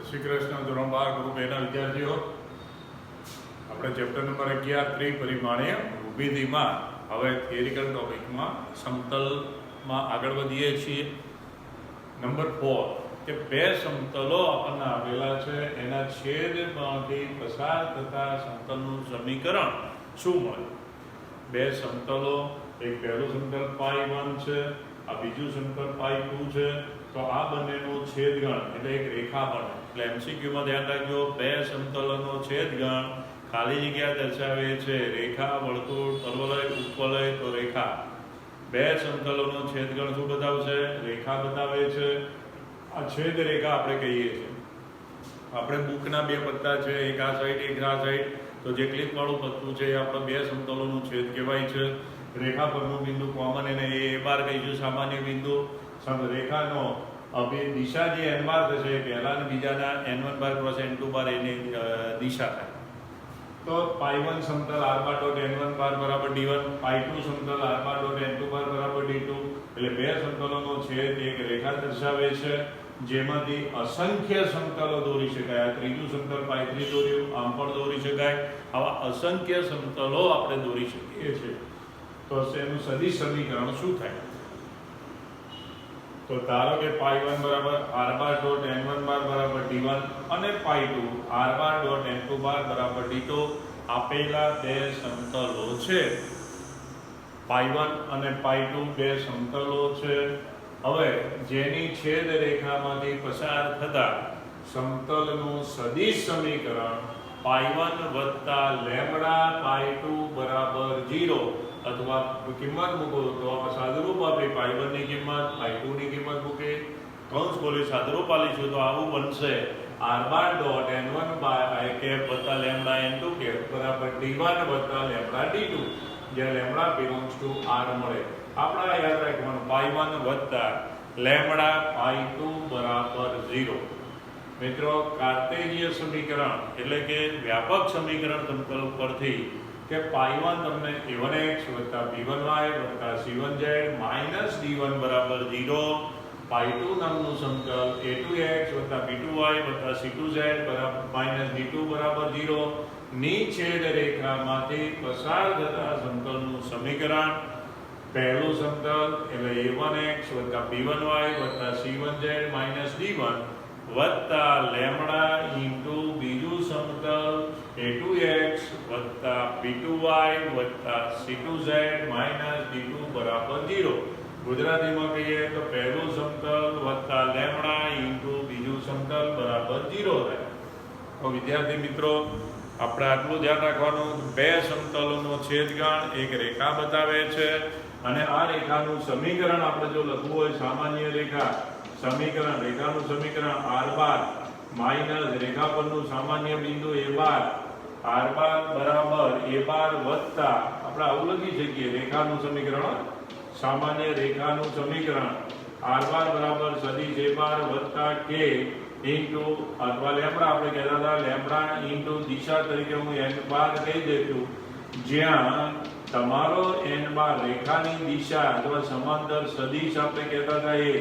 શ્રી કૃષ્ણ ધોરણ 12 ગ્રુપ એના વિદ્યાર્થીઓ આપણે ચેપ્ટર નંબર 11 ત્રિપરિમાણીય ભૂમિતિમાં હવે થિયરિકલ ટોપિકમાં સમતલમાં આગળ વધીએ છીએ. નંબર 4 કે બે સમતલો આપણને આપેલા છે, એના છેદમાંથી પસાર થતા સમતલનું સમીકરણ શું મળે? બે સમતલો, એક પહેલું સમતલ π1 છે, આ બીજું સમતલ π2 છે. તો આ બંનેનું છેદગણ એટલે એક રેખા બને. એટલે એમસીક્યુમાં ધ્યાન રાખજો, બે સમતલોનો છેદગણ ખાલી જગ્યા દર્શાવે છે રેખા, વર્તુળ, પરવલય, ઉપવલય. તો રેખા બે સમતલોનો છેદગણ શું બતાવશે? રેખા બતાવે છે. આ છેદ રેખા આપણે કહીએ છીએ. આપણે બુકના બે પત્તા છે, એક આ સાઈડ એક આ સાઈડ. તો જે ક્લિપ વાળું પત્તું છે એ આપણે બે સમતલોનું છેદ કહેવાય છે. રેખા પરનું બિંદુ કોમન એને એ બાર કહીશું, સામાન્ય બિંદુ. રેખાનો દિશા જે n બાર થશે, પહેલા અને બીજાના n1 બાર ક્રોસ n2 બાર એની દિશા થાય. તો π1 સમતલ r બાર ડોટ n1 બાર બરાબર d1, π2 સમતલ r બાર ડોટ n2 બાર બરાબર d2. એટલે બે સમતલોનો છેદ એક રેખા દર્શાવે છે, જેમાંથી અસંખ્ય સમતલો દોરી શકાય. આ ત્રીજું સમતલ π3 દોર્યું, આમ પણ દોરી શકાય. આવા અસંખ્ય સમતલો આપણે દોરી શકીએ છીએ. તો એનું સદિશ સમીકરણ શું થાય? તો ધારો કે π1 બરાબર r બાર ડોટ n1 બાર બરાબર d1 અને π2 r બાર ડોટ n2 બાર બરાબર d2 આપેલા બે સમતલો છે. π1 અને π2 બે સમતલો છે. હવે જેની છેદ રેખામાંથી પસાર થતા સમતલનું સદિશ સમીકરણ π1 વત્તા લેમ્બડા π2 બરાબર 0, અથવા કિંમત મૂકો તો સાદુરૂપ આપી π1 ની કિંમત, π2 ની કિંમત મૂકે, કૌંસ ખોલી સાદુરૂપ આલીશું તો આવું બનશે r bar dot n1 by cap વત્તા લેમ્બડા n2 કેપ બરાબર d1 વત્તા લેમ્બડા d2, જ્યાં લેમ્બડા બિલોંગ્સ ટુ r મળે. આપણે યાદ રાખવાનું π1 વત્તા લેમ્બડા π2 બરાબર 0. મિત્રો, કાર્ટેશિયન સમીકરણ એટલે કે વ્યાપક સમીકરણ સમતલ પરથી કે π1 તમને a1x વત્તા b1y વત્તા c1z માઇનસ d1 બરાબર 0, π2 નામનું સમતલ a2x વત્તા b2y વત્તા c2z બરાબર માઇનસ d2 બરાબર 0 ની છેદ રેખામાંથી પસાર થતા સમતલનું સમીકરણ પહેલું સમતલ એટલે a1x વત્તા b1y વત્તા c1z માઇનસ d1 વત્તા લેમ્બડા ઇન્ટુ બીજું સમતલ a2x વત્તા b2y વત્તા c2z માઇનસ d2 બરાબર 0. ગુજરાતીમાં કહીએ તો પહેલું સમતલ વત્તા લેમ્બડા ઇન્ટુ બીજું સમતલ બરાબર 0 થાય. તો વિદ્યાર્થી મિત્રો, આપણે આટલું ધ્યાન રાખવાનું, બે સમતલોનો છેદગણ એક રેખા બતાવે છે, અને આ રેખાનું સમીકરણ આપણે જો લખવું હોય, સામાન્ય રેખા સમીકરણ, રેખાનું સમીકરણ r બાર માઇનસ રેખા પરનું સામાન્ય બિંદુ a બાર, r બાર બરાબર a બાર વત્તા આપણે આવું લખી શકીએ રેખાનું સમીકરણ, સામાન્ય રેખાનું સમીકરણ r બાર બરાબર સદિશ a બાર વત્તા k ઇન્ટુ અથવા લેમ્બડા, આપણે કહેતા હતા લેમ્બડા ઇન્ટુ દિશા તરીકે હું n બાર કહી દેતું, જ્યાં તમારો n બાર રેખાની દિશા અથવા સમાંતર સદિશ આપણે કહેતા હતા એ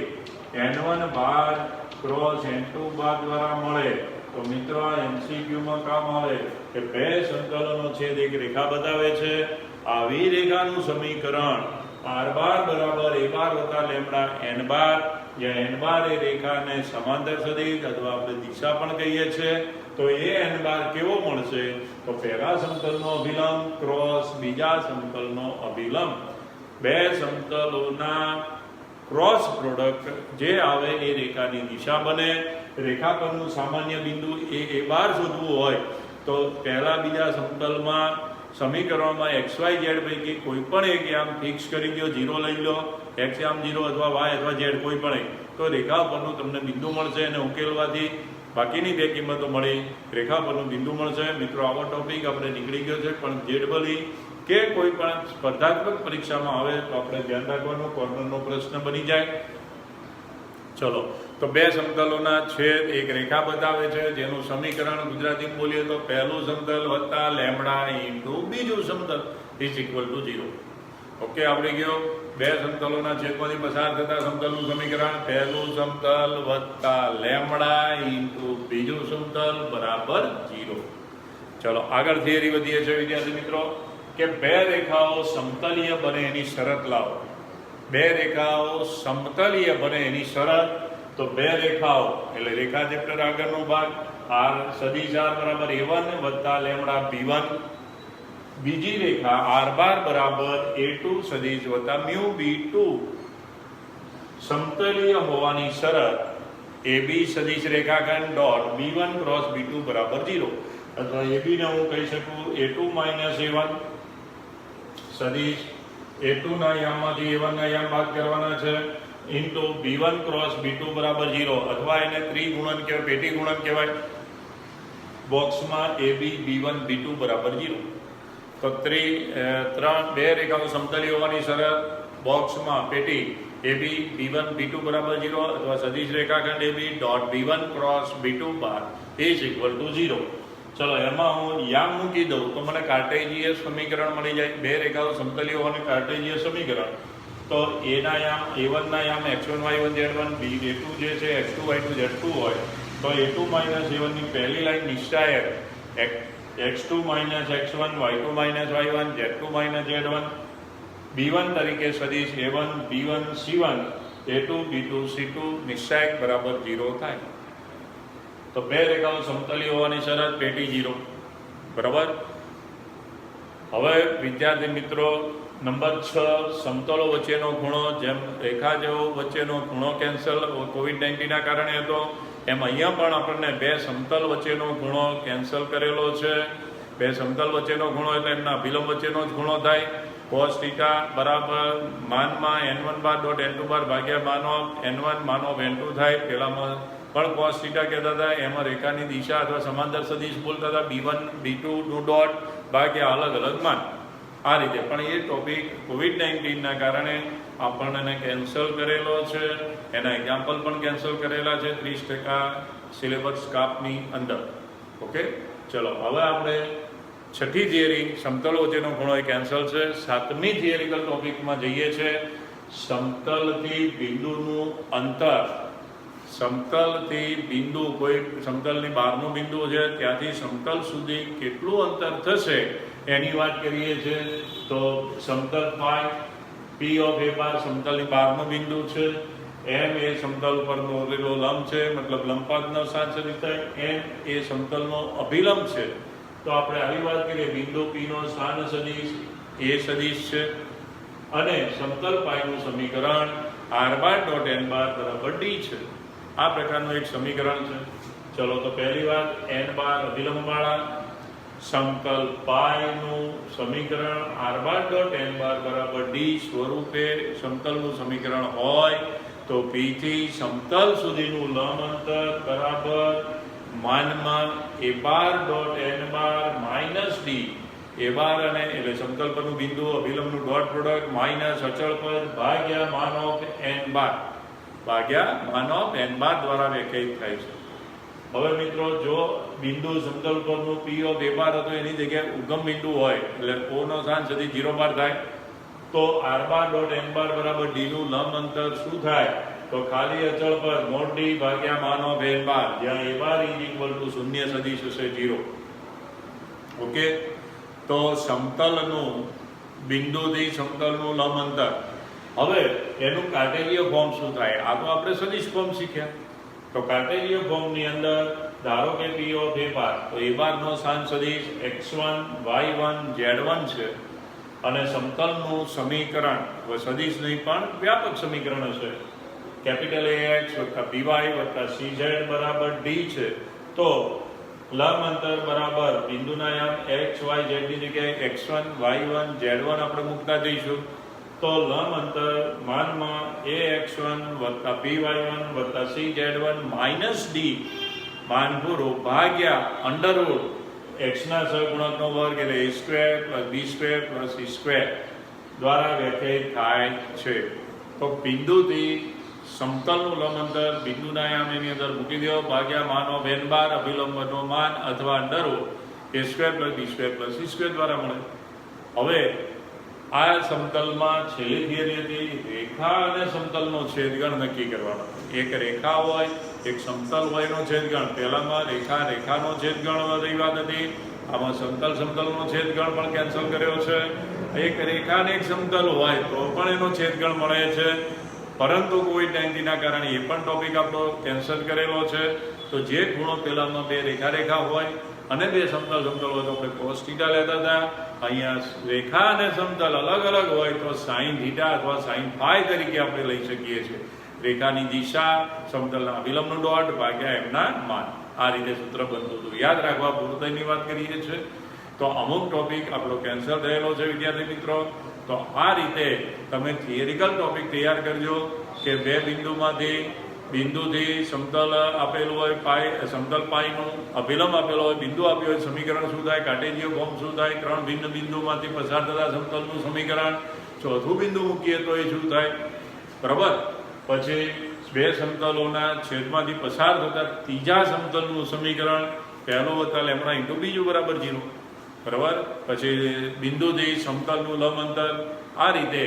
n1 બાર ક્રોસ n2 બાર દ્વારા મળે. તો મિત્રો, આ એમસીક્યુમાં કામ આવે કે બે સમતલોનો છેદ એક રેખા બતાવે છે. આવી રેખાનું સમીકરણ r બાર બરાબર a બાર વત્તા લેમ્બડા n બાર, જ્યાં n બાર એ રેખાને સમાંતર સદિશ અથવા આપણે દિશા પણ કહીએ છીએ. તો એ n બાર કેવો મળશે? તો પહેલા સમતલનો અભિલંબ ક્રોસ બીજા સમતલનો અભિલંબ. બે સમતલોના ક્રોસ પ્રોડક્ટ જે આવે એ રેખાની દિશા બને. રેખા પરનું સામાન્ય બિંદુ એ બાર શોધવું હોય તો પહેલા બીજા સમતલમાં સમીકરણમાં xy z પૈકી કોઈ પણ એક આમ ફિક્સ કરી દો, 0 લઈ લો, x આમ 0 અથવા y અથવા z કોઈ પણ એક, તો રેખા પરનું તમને બિંદુ મળશે, અને ઉકેલવાથી બાકીની બે કિંમતો મળી રેખા પરનું બિંદુ મળશે. મિત્રો, આવો ટોપિક આપણે નીકળી ગયો છે, પણ જેડબલી કે કોઈ પણ સ્પર્ધાત્મક પરીક્ષામાં આવે તો આપણે ધ્યાન રાખવાનું, કોર્નરનો પ્રશ્ન બની જાય. ચલો, તો બે સમતલોના છેદ એક રેખા બતાવે છે, જેનું સમીકરણ ગુજરાતીમાં બોલીએ તો પહેલું સમતલ વત્તા લેમ્બડા ઇન્ટુ બીજું સમતલ ઇઝ ઇક્વલ ટુ 0. ઓકે, આવડી ગયો. બે સમતલોના છેદમાંથી પસાર થતા સમતલનું સમીકરણ પહેલું સમતલ વત્તા લેમડા ઇન્ટુ બીજું સમતલ બરાબર 0. ચલો આગળ થિયરી વધીએ છે વિદ્યાર્થી મિત્રો કે બે રેખાઓ સમતલીય બને એની શરત લાવો. બે રેખાઓ સમતલીય બને એની શરત તો બે રેખાઓ એટલે રેખા ચેપ્ટર આગળનો ભાગ r સદિશ r બરાબર a1 વત્તા લેમડા b1, બીજી રેખા r બાર બરાબર a2 સદિશ વત્તા મ્યુ b2 સમતલીય હોવાની શરત ab સદિશ રેખાખંડ ડોટ b1 ક્રોસ b2 બરાબર 0 અથવા ab ને હું કહી શકું a2 માઇનસ a1 સદિશ a2 ના યામમાંથી a1 ના યામ બાદ કરવાના છે ઇન્ટુ b1 ક્રોસ b2 બરાબર 0 અથવા એને ત્રિગુણન કહેવાય, પેટી ગુણન કહેવાય. બોક્સમાં ab b1 b2 બરાબર 0. તો બે રેખાઓ સમતલી હોવાની શરત બોક્સમાં પેટી ab b1 b2 બરાબર 0 અથવા સદિશ રેખાખંડ ab dot b1 cross b2 bar is equal to 0. ચલો એમાં હું યામ મૂકી દઉં તો મને કાર્ટેશિયન સમીકરણ મળી જાય. બે રેખાઓ સમતલી હોવાનું કાર્ટેશિયન સમીકરણ તો a ના યામ a1 ના યામ x1 y1 z1 a2 જે છે x2 y2 z2 હોય તો a2 માઇનસ a1 ની પહેલી લાઈન નિશ્ચાયક x2 minus x1 y2 minus y1 z2 minus z1 b1 તરીકે સદિશ a1 b1 c1 a2 b2 c2 નિશ્ચાયક બરાબર 0 થાય. તો બે રેખાઓ સમતલી હોવાની શરત પેટી 0 બરાબર. હવે વિદ્યાર્થી મિત્રો નંબર 6 સમતલો વચ્ચેનો ખૂણો. જેમ રેખા જેવો વચ્ચેનો ખૂણો કેન્સલ COVID-19ના કારણે હતો એમ અહીંયા પણ આપણને બે સમતલ વચ્ચેનો ખૂણો કેન્સલ કરેલો છે. બે સમતલ વચ્ચેનો ખૂણો એટલે એમના અભિલંબ વચ્ચેનો જ ખૂણો થાય. cos θ બરાબર માનમાં n1 બાર ડોટ n2 બાર ભાગ્યા માન ઓફ n1 માન ઓફ n2 થાય. પહેલામાં પણ cos θ કહેતા હતા, એમાં રેખાની દિશા અથવા સમાંતર સદિશ બોલતા હતા b1 b2 નું ડોટ ભાગ્યા અલગ અલગ માન આ રીતે. પણ એ ટોપિક COVID-19ના કારણે આપણને કેન્સલ કરેલો છે. એના એક્ઝામ્પલ પણ કેન્સલ કરેલા છે 30% સિલેબસ સ્કાપની અંદર. ઓકે ચલો હવે આપણે છઠ્ઠી થિયરી સમતલ વચ્ચેનો ખૂણો એ કેન્સલ છે. સાતમી થિયરિકલ ટોપિકમાં જઈએ છે સમતલથી બિંદુનું અંતર. સમતલથી બિંદુ કોઈ સમતલની બહારનું બિંદુ છે ત્યાંથી સમતલ સુધી કેટલું અંતર થશે એની વાત કરીએ છીએ. તો સમતલ પાય p ઓફ a બાર સમતલની બહારનું બિંદુ છે. m એ સમતલ પરનો ઓરેલો લંબ છે, મતલબ લંબપાતનો સાદ સદિશ થાય. n એ સમતલનો અભિલંબ છે. તો આપણે આવી વાત કરીએ બિંદુ p નો સ્થાન સદિશ a સદિશ છે અને સમતલ પાયનું સમીકરણ r બાર ડોટ n બાર બરાબર d છે. આ પ્રકારનું એક સમીકરણ છે. ચલો તો પહેલી વાત n બાર અભિલંબવાળા સમતલ પાયનું સમીકરણ r બાર ડોટ n બાર બરાબર d સ્વરૂપે સમતલનું સમીકરણ હોય તો p થી સમતલ સુધીનું લંબ અંતર બરાબર માનમાં a bar dot n bar minus d. a બાર અને એટલે સમતલ પરનું બિંદુ અભિલંબનું ડોટ પ્રોડક્ટ માઇનસ અચળ પદ ભાગ્યા માન ઓફ n બાર દ્વારા વ્યાખ્યાયિત થાય છે. હવે મિત્રો જો બિંદુ સમતલ પરનું p ઓફ a બાર હતો એની જગ્યાએ ઉગમ બિંદુ હોય એટલે o નો સ્થાન સુધી 0 બાર થાય તો r બાર ડોટ n બાર બરાબર d નું લંબ અંતર શું થાય તો ખાલી અચળ પદ મોડ d ભાગ્યા માન ઓફ n બાર જ્યાં a bar is equal to શૂન્ય સદિશ હશે 0. ઓકે તો સમતલનું બિંદુથી સમતલનું લંબ અંતર. હવે એનું કાર્ટેશિયન ફોર્મ શું થાય? આ તો આપણે સદિશ ફોર્મ શીખ્યા. તો કાર્ટેશિયન ફોર્મની અંદર ધારો કે p ઓફ a બાર તો a બાર નો સ્થાન સદિશ x1 y1 z1 છે અને સમતલનું સમીકરણ સદિશ નહીં પણ વ્યાપક સમીકરણ હશે કેપિટલ AX વત્તા BY વત્તા CZ બરાબર D છે. તો લંબ અંતર બરાબર બિંદુના યામ x y z ની જગ્યાએ x1 y1 z1 આપણે મૂકતા જઈશું તો લંબ અંતર માનમાં ax1 વત્તા by1 વત્તા cz1 માઇનસ d માન પૂરો ભાગ્યા અંડરરૂટ x ના સહગુણકનો વર્ગ એટલે a square plus b square plus c square દ્વારા વ્યાખ્યાયિત થાય છે. તો બિંદુથી સમતલનું લંબ અંતર બિંદુના યામ એની અંદર મૂકી દો ભાગ્યા માન ઓફ n બાર અભિલંબનો માન અથવા under root a square plus b square plus c square દ્વારા મળે. હવે આ સમતલમાં છેલ્લી થિયરી હતી રેખા અને સમતલનો છેદગણ નક્કી કરવાનો. એક રેખા હોય એક સમતલ હોય નો છેદગણ. પહેલામાં રેખાનો છેદગણ વાળી વાત હતી. આમાં સમતલનો છેદગણ પણ કેન્સલ કર્યો છે. એક રેખા અને એક સમતલ હોય તો પણ એનો છેદગણ મળે છે, પરંતુ COVID-19ના કારણે એ પણ ટોપિક આપણો કેન્સલ કરેલો છે. તો જે ખૂણો પહેલામાં બે રેખા હોય અને બે સમતલ હોય તો આપણે cos θ લેતા હતા. અહીંયા રેખા અને સમતલ અલગ અલગ હોય તો sin θ અથવા sin phi તરીકે આપણે લઈ શકીએ છીએ. રેખાની દિશા, સમતલના અભિલંબનું ડોટ ભાગ્યા એમના માન. આ રીતે સૂત્ર બનતું હતું. યાદ રાખવા પૂર્ણતાની વાત કરીએ છીએ. તો અમુક ટોપિક આપણો કેન્સલ થયેલો છે વિદ્યાર્થી મિત્રો. તો આ રીતે તમે થિયરિકલ ટોપિક તૈયાર કરજો કે બે બિંદુથી સમતલ આપેલું હોય સમતલ પાઈનું અભિલંબ આપેલો હોય, બિંદુ આપ્યો હોય, સમીકરણ શું થાય, કાર્ટેશિયન ફોર્મ શું થાય, 3 ભિન્ન બિંદુમાંથી પસાર થતા સમતલનું સમીકરણ, ચોથું બિંદુ મૂકીએ તો એ શું થાય, બરાબર. પછી બે સમતલોના છેદમાંથી પસાર થતા ત્રીજા સમતલનું સમીકરણ, પહેલું વત્તા લેમ્બડા ઇન્ટુ બીજું બરાબર 0, બરાબર. પછી બિંદુથી સમતલનું લંબ અંતર. આ રીતે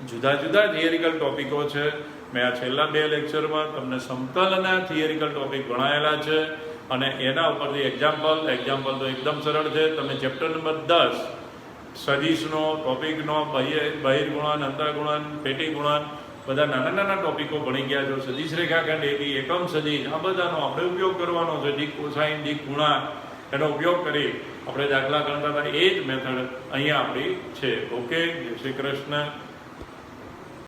જુદા જુદા થિયરિકલ ટોપિકો છે. મેં આ છેલ્લા 2 લેક્ચરમાં તમને સમતલના થિયરિકલ ટોપિક ભણાયેલા છે અને એના ઉપરથી એક્ઝામ્પલ તો એકદમ સરળ છે. તમે ચેપ્ટર નંબર 10 સદિશનો ટોપિકનો બહિર્ગુણન, અંતર્ગુણન, પેટી ગુણન બધા નાના ટોપિકો ભણી ગયા છો. સદિશ રેખાખંડ, એકમ સદિશ, આ બધાનો આપણે ઉપયોગ કરવાનો છે. ડી કોસાઇન, ડી ગુણા, એનો ઉપયોગ કરી આપણે દાખલા ગણતા હતા. એ જ મેથડ અહીંયા આપણી છે. ઓકે, જય શ્રી કૃષ્ણ.